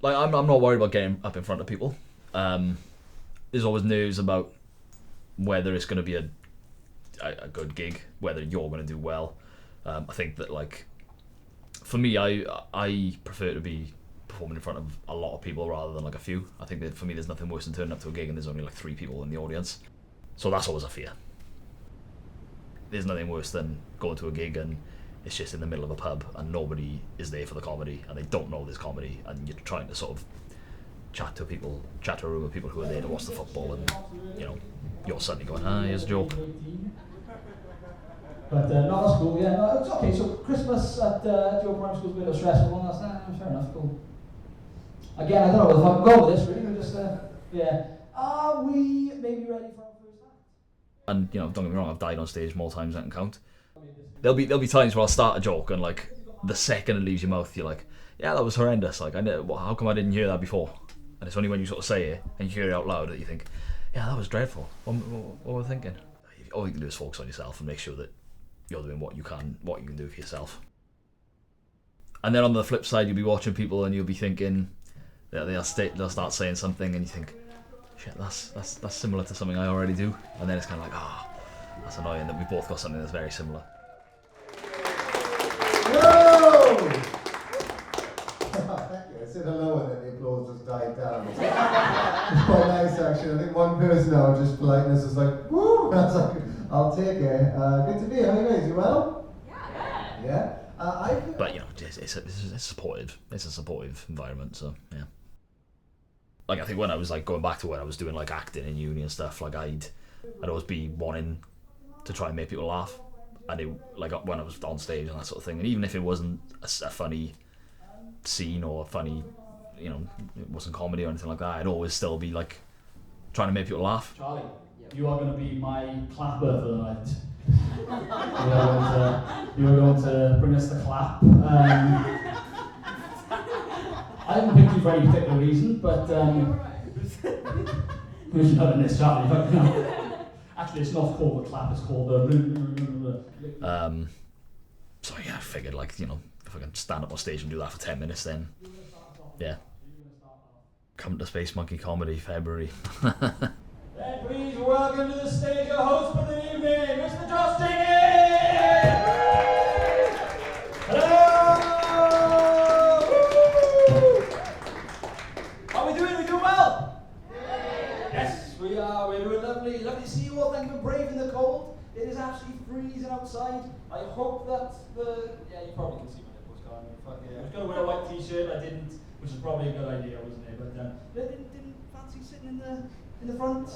like I'm not worried about getting up in front of people. There's always nerves about whether it's going to be a good gig, whether you're going to do well. I think that, like, for me, I prefer to be performing in front of a lot of people rather than like a few. I think that for me, there's nothing worse than turning up to a gig and there's only like 3 people in the audience. So that's always a fear. There's nothing worse than going to a gig and it's just in the middle of a pub and nobody is there for the comedy and they don't know there's comedy and you're trying to sort of chat to a room of people who are there to watch the football and, you know, you're suddenly going, here's a joke. But no, that's cool, yeah. No, it's okay, so Christmas at your primary school is a bit of a stressful one, that's fair enough, cool. Again, I don't know if I can go with this, really, we're just, yeah. Are we maybe ready for our first act? And, you know, don't get me wrong, I've died on stage more times than I can count. There'll be times where I'll start a joke and, like, the second it leaves your mouth, you're like, yeah, that was horrendous, like, how come I didn't hear that before? And it's only when you sort of say it and you hear it out loud that you think, yeah, that was dreadful. What were we thinking? All you can do is focus on yourself and make sure that you're doing what you can do for yourself. And then on the flip side, you'll be watching people and you'll be thinking that they'll start saying something and you think, shit, that's similar to something I already do. And then it's kind of like, that's annoying that we both got something that's very similar. Whoa! Thank you. I said hello and then the applause just died down. It's quite nice, actually. I think one person out of just politeness was like, woo! I was like, I'll take it. Good to be here. How are you guys? You well? Yeah. Yeah? But, you know, it's supportive. It's a supportive environment, so, yeah. Like, I think when I was, like, going back to when I was doing, like, acting in uni and stuff, like, I'd always be wanting to try and make people laugh. And it, like, when I was on stage and that sort of thing, and even if it wasn't a funny scene or a funny, you know, it wasn't comedy or anything like that, I'd always still be, like, trying to make people laugh. Charlie, you are going to be my clapper for the night. You are going to bring us the clap. I haven't picked you for any particular reason, but who's knowing this, Charlie? Actually, it's not called the clap, it's called the... So yeah, I figured, like, you know, if I can stand up on stage and do that for 10 minutes, then, yeah. Come to Space Monkey Comedy, February. Then please welcome to the stage our host for the evening, Mr. Jac James! Hello! How are we doing? We doing well? Yes, we are. We're doing lovely. Lovely to see you all. Thank you for braving the cold. It is absolutely freezing outside. I hope that yeah, you probably can see my nipples going. Fuck yeah. I was going to wear a white t-shirt. I didn't, which is probably a good idea, wasn't it? But didn't fancy sitting in the front.